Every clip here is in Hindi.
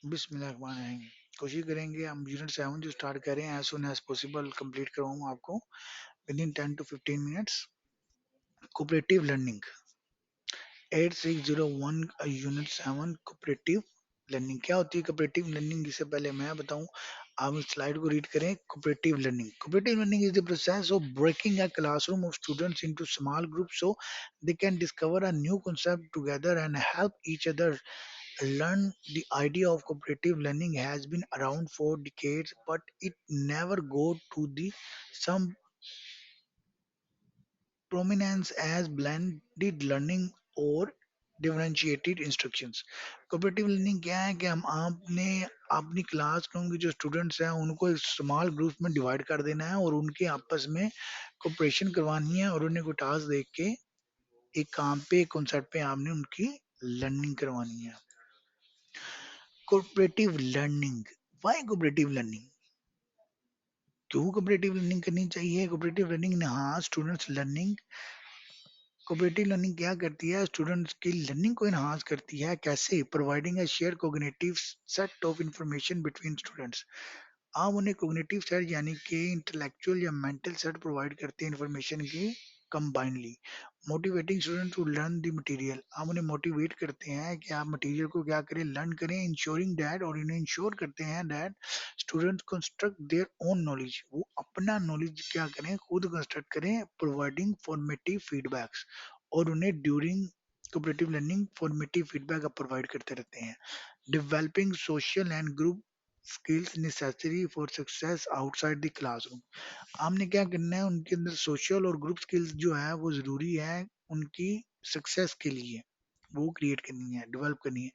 बिस्मिल्लाहिर्रहमानिर्रहीम। कोशिश करेंगे हम यूनिट 7 जो स्टार्ट करें as soon as possible complete करवाऊँ आपको within 10 to 15 minutes. Cooperative learning 8601 unit 7 cooperative learning क्या होती है? कोऑपरेटिव लर्निंग इससे पहले मैं बताऊं, आप इस स्लाइड को रीड करें। Cooperative learning is the process of breaking a classroom of students into small groups so they can discover a new concept together and help each other learn. The idea of cooperative learning has been around for decades, but it never got to the some prominence as blended learning or differentiated instructions. Cooperative learning क्या है कि हम आपने अपनी क्लासरूम के जो स्टूडेंट्स हैं उनको स्मॉल ग्रुप में डिवाइड कर देना है और उनके आपस में कोऑपरेशन करवानी है और उन्हें कोई टास्क दे के एक काम पे एक कॉन्सेप्ट पे आपने उनकी लर्निंग करवानी है। Cooperative learning, why cooperative learning? क्यों कोऑपरेटिव लर्निंग करनी चाहिए? Cooperative learning enhance students learning. Cooperative learning क्या करती है? स्टूडेंट्स की लर्निंग को enhance करती है। कैसे? Providing a share cognitive set of information between students. आप उन्हें कोग्निटिव सेट यानी कि इंटेलेक्चुअल या मेंटल सेट प्रोवाइड करते हैं इंफॉर्मेशन की combinedly. Motivating student to learn the material, आप उन्हें मोटिवेट करते हैं कि आप मटेरियल को क्या करें, लर्न करें। इंश्योरिंग दैट, और इन्हें इंश्योर करते हैं that student construct their own knowledge, वो अपना नॉलेज क्या करें, खुद कंस्ट्रक्ट करें। प्रोवाइडिंग फॉर्मेटिव फीडबैक्स, और उन्हें during cooperative learning formative feedback आप प्रोवाइड करते रहते हैं। Developing social and group skills necessary for success outside the classroom, आपने क्या करना है, उनके अंदर सोशल और ग्रुप स्किल्स जो है वो जरूरी है उनकी सक्सेस के लिए, वो क्रिएट करनी है, डेवलप करनी है।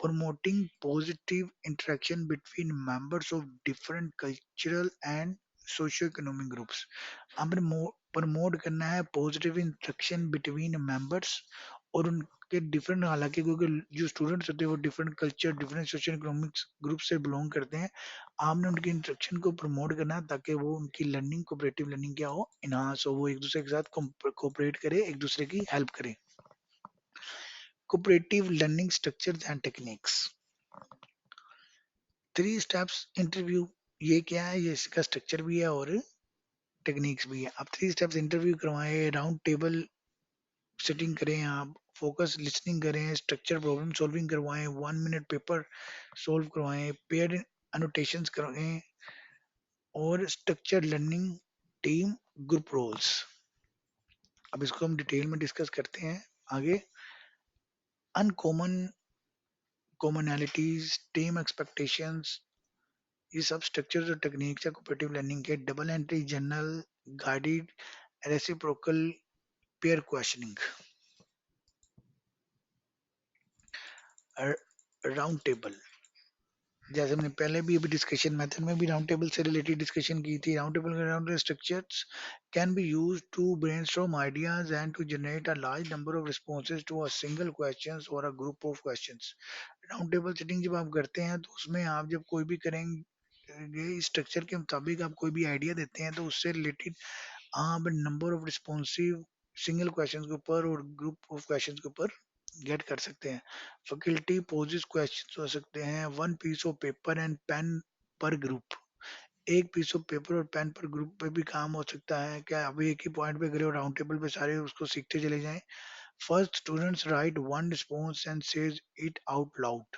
Promoting positive interaction between members of different cultural and socio economic groups, हमने प्रमोट करना है पॉजिटिव इंटरेक्शन बिटवीन मेंबर्स और उनके डिफरेंट, हालांकि क्योंकि जो स्टूडेंट्स होते हैं वो different culture different social economics group से बिलोंग करते हैं। आपने उनकी इंटरेक्शन को प्रमोट करना है ताकि वो उनकी लर्निंग कोऑपरेटिव लर्निंग क्या हो, इनहांस हो, वो एक दूसरे के साथ कोऑपरेट करे, एक दूसरे की हेल्प करे। Cooperative learning structures and techniques, 3 steps interview, ये क्या है, ये इसका स्ट्रक्चर भी है और टेक्निक्स भी है। आप 3 स्टेप्स इंटरव्यू करवाएं, राउंड टेबल सेटिंग करें, आप फोकस लिसनिंग करें, स्ट्रक्चर प्रॉब्लम सॉल्विंग करवाएं, 1 मिनट पेपर सॉल्व करवाएं, पेयर अनोटेशंस करवाएं और structure learning team group roles. अब इसको हम डिटेल में डिस्कस करते हैं आगे। अनकॉमन कॉमनैलिटीज, टीम एक्सपेक्टेशंस, ये सब स्ट्रक्चर्स और टेक्निक्स है कोऑपरेटिव लर्निंग के। Double entry journal, guided reciprocal, pair questioning. Round table, जैसे हमने पहले भी अभी डिस्कशन मेथड में भी राउंड टेबल से रिलेटेड डिस्कशन की थी। राउंड टेबल के round structures can be used to brainstorm ideas and to generate a large number of responses to a single questions और a group of questions. Round table setting जब आप करते हैं तो उसमें आप जब कोई भी करेंगे इस स्ट्रक्चर के मुताबिक, आप कोई भी आइडिया देते हैं तो उससे रिलेटेड आप number of responsive single question के ऊपर और ग्रुप ऑफ क्वेश्चन के ऊपर गेट कर सकते हैं। फैकल्टी पोजेस क्वेश्चन हो सकते हैं। One piece of paper and pen पर ग्रुप, एक पीस ऑफ पेपर और पेन पर ग्रुप पे भी काम हो सकता है। क्या अभी एक ही पॉइंट पे करे और राउंड टेबल पे सारे उसको सीखते चले जाएं। First students right one response and says it out loud,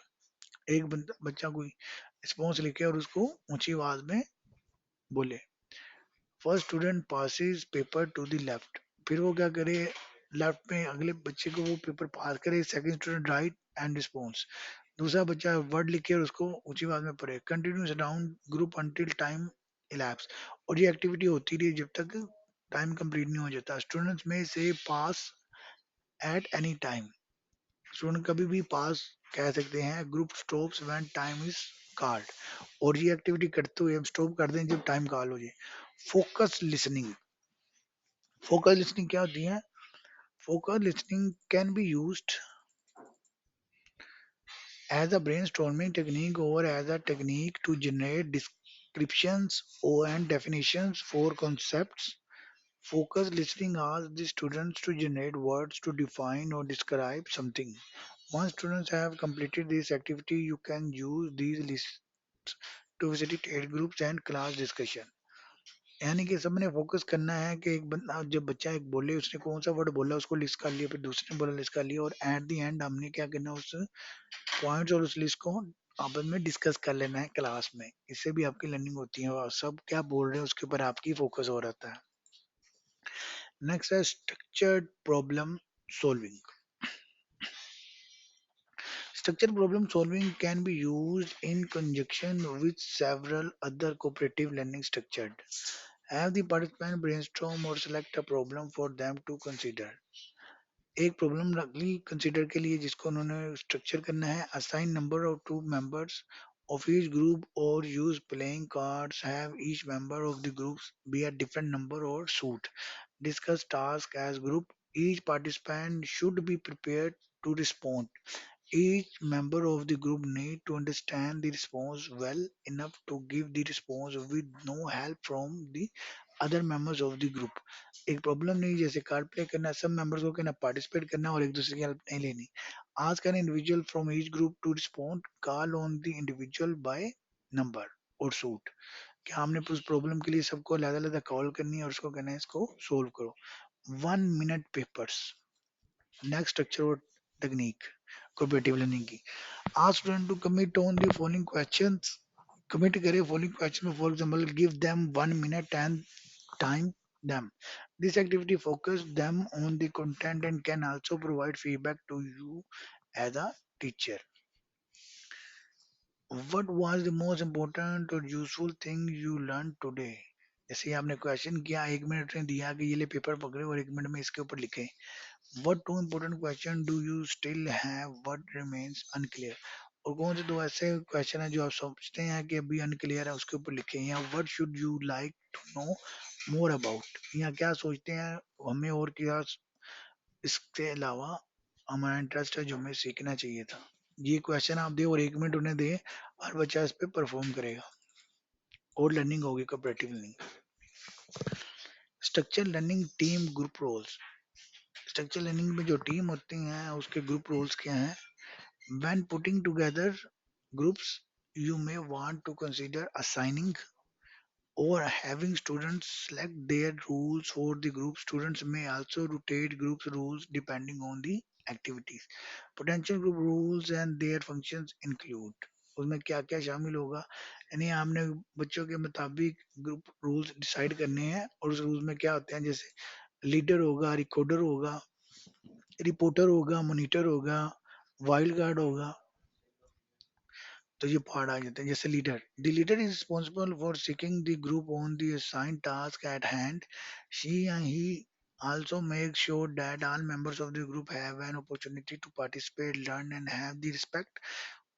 एक बच्चा कोई रिस्पॉन्स लिखे और उसको ऊंची आवाज में बोले। First student passes paper two the left, फिर वो क्या करे, लेफ्ट में अगले बच्चे को वो पेपर पास करे। Second student right and response, दूसरा बच्चा वर्ड लिखे और उसको ऊंची आवाज में पढ़े। Continuous down group until time elapse, और ये एक्टिविटी होती रही जब तक टाइम कंप्लीट नहीं हो जाता। स्टूडेंट्स में से पास एट एनी टाइम, स्टूडेंट कभी भी पास कह सकते हैं। Group stops when time is called, और ये एक्टिविटी करते हुए हम स्टॉप कर दें जब टाइम कॉल हो जाए। फोकस लिसनिंग, फोकस लिसनिंग क्या होती है? Focus listening can be used as a brainstorming technique or as a technique to generate descriptions or and definitions for concepts. Focus listening asks the students to generate words to define or describe something. Once students have completed this activity, you can use these lists to facilitate groups and class discussion. यानी कि सबने फोकस करना है कि एक बंदा जब बच्चा एक बोले उसने कौन सा वर्ड बोला उसको लिस्ट कर लिया फिर दूसरे ने बोला लिस्ट कर लिया और एट द एंड हमने क्या करना है उस पॉइंट्स और उस लिस्ट को आपस में डिस्कस कर लेना है क्लास में। इससे भी आपकी लर्निंग होती है और सब क्या बोल रहे हैं उसके ऊपर आपकी फोकस हो रहता है। नेक्स्ट है structured problem solving. Structured problem solving can be used in conjunction with several other cooperative learning structures. Have the participant brainstorm or select a problem for them to consider. एक प्रॉब्लम रखली कंसिडर के लिए जिसको उन्होंने स्ट्रक्चर करना है assign number of two members of each group or use playing cards have each member of the groups be a different number or suit. Discuss task as group. Each participant should be prepared to respond. Each member of the group need to understand the response well enough to give the response with no help from the other members of the group. एक प्रॉब्लम नहीं जैसे कार्ड प्ले करना सब मेंबर्स को कहना पार्टिसिपेट करना और एक दूसरे की हेल्प नहीं लेनी। Ask an individual from each group to respond call on the individual by number और सूट। क्या हमने उस प्रॉब्लम के लिए सबको अलग अलग कॉल करनी है और उसको कहना है इसको सोल्व करो। 1 मिनट पेपर्स। नेक्स्ट स्ट्रक्चर और टेक्निक कोऑपरेटिव लर्निंग की। Ask student to commit on the following questions. Commit करे following question for example give them 1 minute and time them. This activity focus them on the content and can also provide feedback to you as a teacher. What was the most important or useful thing you learned today? जैसे आपने क्वेश्चन किया 1 मिनट ने दिया कि ये ले पेपर पकड़े और 1 मिनट में इसके ऊपर लिखे। What two important question do you still have? What remains unclear? और कौन से दो ऐसे क्वेश्चन है जो आप सोचते हैं कि अभी अनक्लियर है उसके ऊपर लिखें या what should you like to know more about या क्या सोचते हैं हमें और क्या इसके अलावा हमारा इंटरेस्ट है जो हमें सीखना चाहिए था। ये क्वेश्चन आप दे और 1 मिनट उन्हें दे हर बच्चा इस पे परफॉर्म करेगा और लर्निंग होगी cooperative learning. Structure learning team group roles. Structure learning में जो टीम होती हैं उसके ग्रुप रोल्स क्या हैं। When putting together groups, you may want to consider assigning or having students select their rules for the group. Students may also rotate groups rules depending on the activities. Potential group rules and their functions include उसमें क्या क्या शामिल होगा यानी हमने बच्चों के मुताबिक ग्रुप रूल्स डिसाइड करने हैं और उस रूल्स में क्या होते हैं जैसे लीडर होगा रिकॉर्डर होगा रिपोर्टर होगा मॉनिटर होगा वाइल्ड कार्ड होगा। तो ये पार्ट आ जाते हैं जैसे leader the leader is responsible for seeking the group on the assigned task at hand she and he also make sure that all members of the group have an opportunity to participate learn and have the respect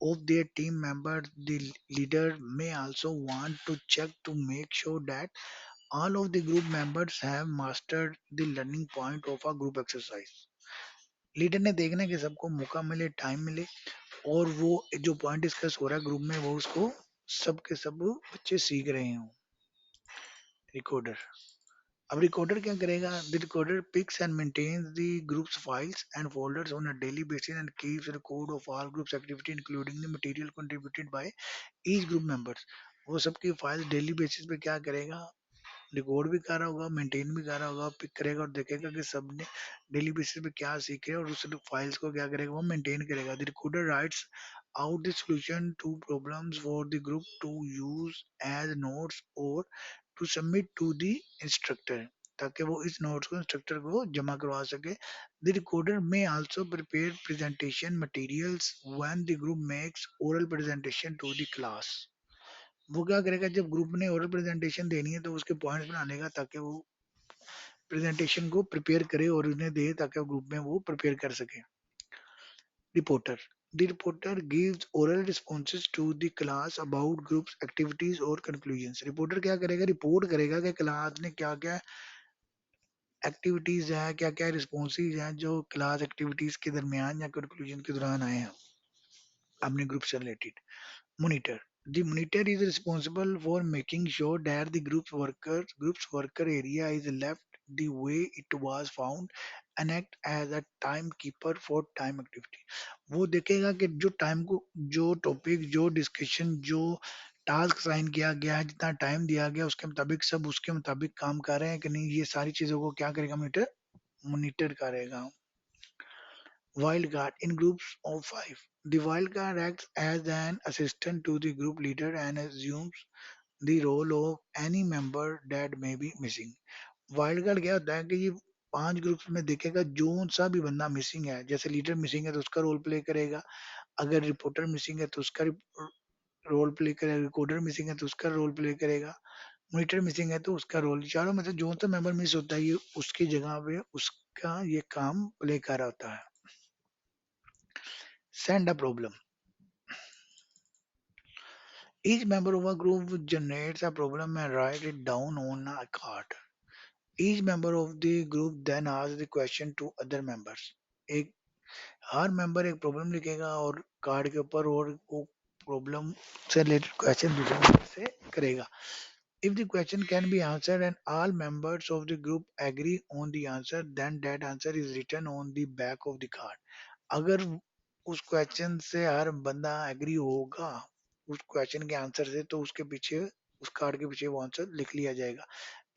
of their team members. The leader may also want to check to make sure that all of the group members have mastered the learning point of a group exercise. Leader ने देखना है कि सबको मौका मिले टाइम मिले और वो जो पॉइंट डिस्कस हो रहा है ग्रुप में वो उसको सब के सब बच्चे सीख रहे हों। रिकॉर्डर अब रिकॉर्डर क्या करेगा the recorder picks and maintains the groups files and folders on a daily basis and keeps record of all groups activity including the material contributed by each group members. वो सबकी फाइल्स डेली बेसिस पे क्या करेगा रिकॉर्ड भी कर रहा होगा मेंटेन भी कर रहा होगा पिक करेगा और देखेगा कि सबने डेली बेसिस पे क्या सीखे और उस फाइल्स को क्या करेगा वो मेंटेन करेगा the recorder rights out the solution to problems for the group to use as notes or to submit to the instructor ताकि वो इस नोट्स को इंस्ट्रक्टर को जमा करवा सके। The recorder may also prepare presentation materials when the group makes oral presentation to the class. वो क्या करेगा जब ग्रुप ने ओरल प्रेजेंटेशन देनी है तो उसके पॉइंट्स बना लेगा ताकि वो प्रेजेंटेशन को प्रिपेयर करे और उन्हें दे ताकि वो ग्रुप में वो प्रिपेयर कर सके। Reporter The reporter gives oral responses to the class about groups activities or conclusions. Reporter क्या करेगा रिपोर्ट करेगा कि क्लास ने क्या क्या एक्टिविटीज है क्या क्या रिस्पॉन्सेज हैं जो क्लास एक्टिविटीज के दरमियान या कंक्लूजन के दौरान आए हैं अपने ग्रुप से related. Monitor. The monitor is responsible for making sure that the group's worker area is left the way it was found and act as a timekeeper for time activity. वो देखेगा कि जो टाइम को, जो टॉपिक, जो डिस्कशन, जो टास्क साइन किया गया है, जितना टाइम दिया गया उसके मुताबिक सब उसके मुताबिक काम कर रहे हैं कि नहीं, ये सारी चीजों को क्या करेगा, मॉनिटर मॉनिटर करेगा. Wild card in groups of five. The wild card acts as an assistant to the group leader and assumes the role of any member that may be missing. Wild card क्या होता है कि ये 5 ग्रुप्स में देखेगा जो सा भी बंदा मिसिंग है, जैसे लीडर मिसिंग है तो उसका रोल प्ले करेगा, अगर रिपोर्टर मिसिंग है तो उसका रोल प्ले करेगा, रिकॉर्डर मिसिंग है तो उसका रोल प्ले करेगा, मॉनिटर मिसिंग है तो उसका रोल, चारों में से जो सा मेंबर मिस होता है ये उसकी जगह पे उसका ये काम प्ले कर रहा होता है. Send a problem. Each member of a group generates a problem and write it down on a card. Each member of the group then asks the question to other members. एक हर मेंबर एक प्रॉब्लम लिखेगा और कार्ड के ऊपर, और वो प्रॉब्लम से रिलेटेड क्वेश्चन दूसरे member से करेगा. If the question can be answered and all members of the group agree on the answer, then that answer is written on the back of the card. अगर उस क्वेश्चन से हर बंदा एग्री होगा उस क्वेश्चन के आंसर से, तो उसके पीछे, उस कार्ड के पीछे वो आंसर लिख लिया जाएगा.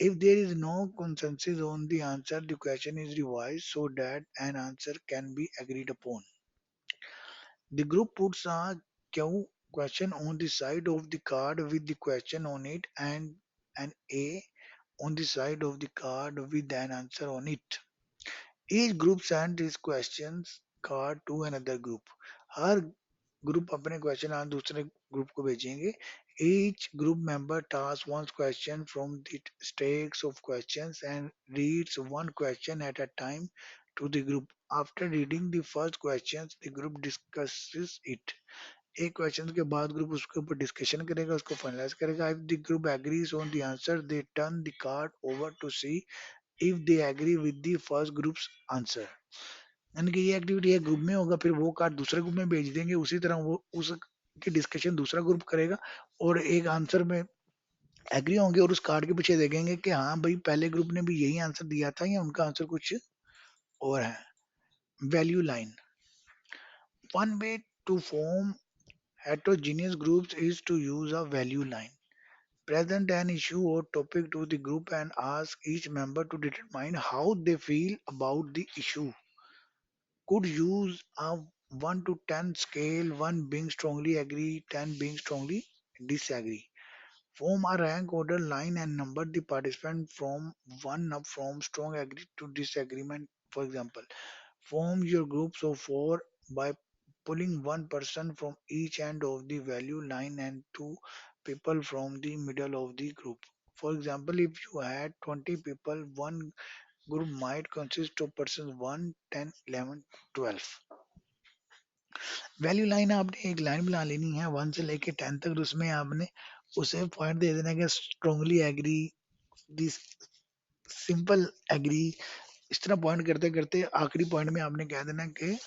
If there is no consensus on the answer, the question is revised so that an answer can be agreed upon. The group puts a Q question on the side of the card with the question on it and an A on the side of the card with an answer on it. Each group sends its questions card to another group. Her group अपने क्वेश्चन आज दूसरे ग्रुप को भेजेंगे. Each group member tasks one question from the stacks of questions and reads one question at a time to the group. After reading the first questions, the group discusses it. एक क्वेश्चन के बाद ग्रुप उसके ऊपर डिस्कशन करेगा, उसको फाइनलाइज करेगा. If the group agrees on the answer, they turn the card over to see if they agree with the first group's answer. यानी कि ये एक्टिविटी एक ग्रुप में होगा, फिर वो कार्ड दूसरे ग्रुप में भेज देंगे, उसी तरह वो उसकी डिस्कशन दूसरा ग्रुप करेगा और एक आंसर में एग्री होंगे और उस कार्ड के पीछे देखेंगे कि हाँ भाई पहले ग्रुप ने भी यही आंसर दिया था या उनका आंसर कुछ और है. Value line. One way to form heterogeneous groups is to use a value line. Present an issue or topic to the group and ask each member to determine how they feel about the issue. Could use a 1 to 10 scale, 1 being strongly agree, 10 being strongly disagree. Form a rank order line and number the participant from 1 up from strong agree to disagreement. For example, form your groups of 4 by pulling one person from each end of the value line and two people from the middle of the group. For example, if you had 20 people, one group might consist of persons 1, 10, 11, 12. Value line आपने एक लाइन बना लेनी है 1 से लेके 10 तक, उसमें आपने उसे पॉइंट दे देना है कि strongly agree, this simple agree. इस तरह पॉइंट करते करते आखिरी पॉइंट में आपने कह देना कि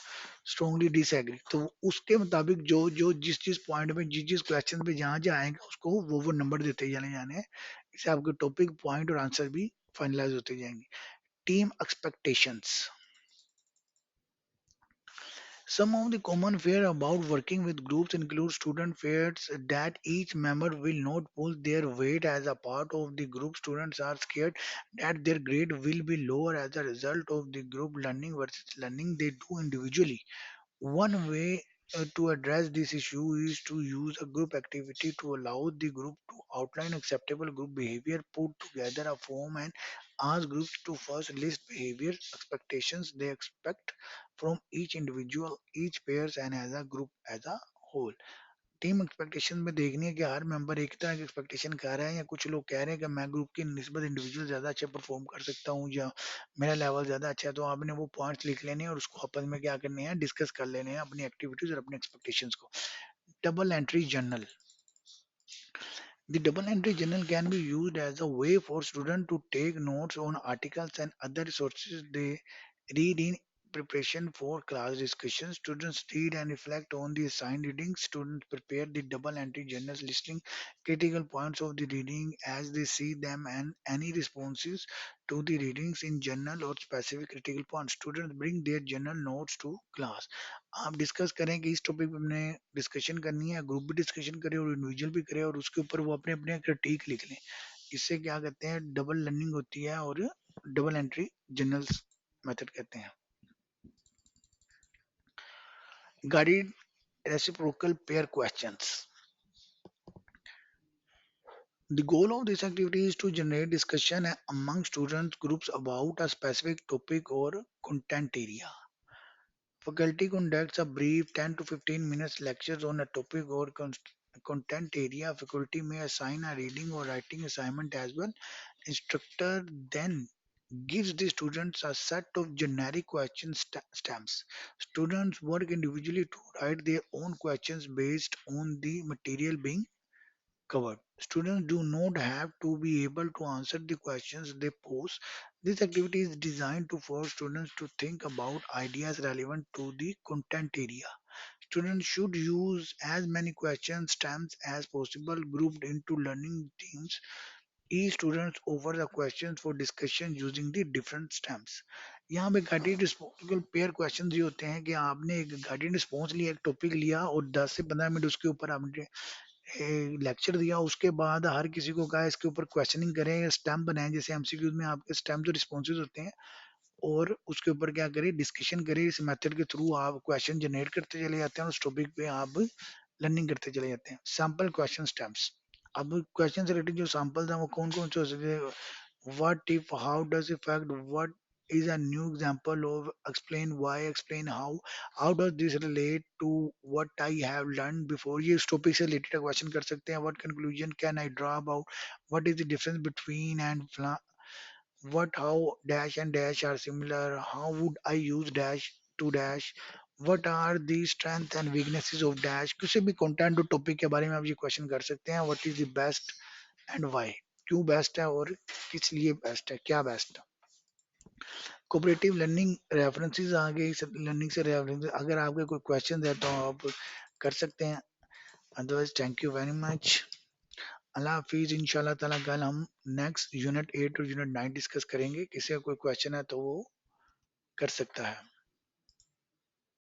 स्ट्रांगली डिसएग्री. तो उसके मुताबिक जो जो जिस जिस पॉइंट में जिस जिस क्वेश्चन पे जहां जहां आएगा उसको वो नंबर देते जाने जाने हैं. इससे आपके टॉपिक, पॉइंट और आंसर भी फाइनलाइज होते जाएंगे. Team expectations. Some of the common fear about working with groups include student fears that each member will not pull their weight as a part of the group. Students are scared that their grade will be lower as a result of the group learning versus learning they do individually. One way to address this issue is to use a group activity to allow the group to outline acceptable group behavior, put together a form, and ask groups to first list behavior expectations they expect from each individual, each pairs, and as a group as a whole. Team expectation में देखनी है कि हर मेंबर एक तरह की एक्सपेक्टेशन कर रहा है, या कुछ लोग कह रहे हैं कि मैं ग्रुप की निस्बत इंडिविजुअल ज्यादा अच्छा परफॉर्म कर सकता हूँ या मेरा लेवल ज्यादा अच्छा है. तो आपने वो पॉइंट्स लिख लेने हैं और उसको आपस में क्या करने हैं, डिस्कस कर लेने हैं अपनी एक्टिविटीज और अपनी एक्सपेक्टेशंस को. Double entry journal. The double entry journal can be used as a way for students to take notes on articles and other sources they read in preparation for class discussion. Students read and reflect on the assigned readings. Students prepare the double entry journals listing critical points of the reading as they see them and any responses to the readings in journal or specific critical points. Students bring their journal notes to class. आप डिस्कस करें कि इस टॉपिक पे हमने डिस्कशन करनी है, ग्रुप भी डिस्कशन करें और इंडिविजुअल भी करें और उसके ऊपर वो अपने अपने क्रिटिक लिख लें। इससे क्या कहते हैं, डबल लर्निंग होती है और डबल एंट्री जर्नल्स मेथड कहते हैं। Guided reciprocal pair questions. The goal of this activity is to generate discussion among students groups about a specific topic or content area. Faculty conducts a brief 10 to 15 minutes lectures on a topic or content area. Faculty may assign a reading or writing assignment as well. Instructor then gives the students a set of generic question stamps. Students work individually to write their own questions based on the material being covered. Students do not have to be able to answer the questions they pose. This activity is designed to force students to think about ideas relevant to the content area. Students should use as many question stamps as possible grouped into learning teams. Each student offers the questions for discussion using the different stamps. यहाँ पे गाइडेड रिस्पॉन्सिबल पेयर क्वेश्चन ये होते हैं कि आपने एक गाइडेड रिस्पॉन्स लिया, एक टॉपिक लिया और 10 से 15 मिनट उसके ऊपर आपने लेक्चर दिया। उसके बाद हर किसी को कहा इसके ऊपर क्वेश्चनिंग करें, स्टैम्प बनाएं, जैसे एमसीक्यूज में आपके स्टैम्प जो रिस्पॉन्सेज होते हैं, और उसके ऊपर क्या करें, डिस्कशन करें। इस मेथड के थ्रू आप क्वेश्चन जनरेट करते चले जाते हैं और उस टॉपिक पे आप लर्निंग करते चले जाते हैं। Sample question stamps. अब क्वेश्चन से रिलेटेड जो सैंपल्स हैं वो कौन कौन से हो सकते हैं? What if, how does affect, what is a new example of, explain why, explain how does this relate to what I have learned before। ये इस टॉपिक से रिलेटेड क्वेश्चन कर सकते हैं। What conclusion can I draw about, what is the difference between and what, how dash and dash are similar, how would I use dash to dash, what are the strengths and weaknesses of dash। किसी भी कंटेंट और टॉपिक के बारे में आप ये क्वेश्चन कर सकते हैं। What is the best and why, क्यों बेस्ट है और किस लिए बेस्ट है, क्या बेस्ट है। कोऑपरेटिव लर्निंग रेफरेंसेस आ गई। लर्निंग से रेफरेंस, अगर आपके कोई क्वेश्चन है तो आप कर सकते हैं। Otherwise thank you very much. अल्लाह हाफिज। इंशाल्लाह ताला कल हम नेक्स्ट यूनिट 8 और यूनिट 9 डिस्कस करेंगे। किसी का कोई क्वेश्चन है तो वो कर सकता है।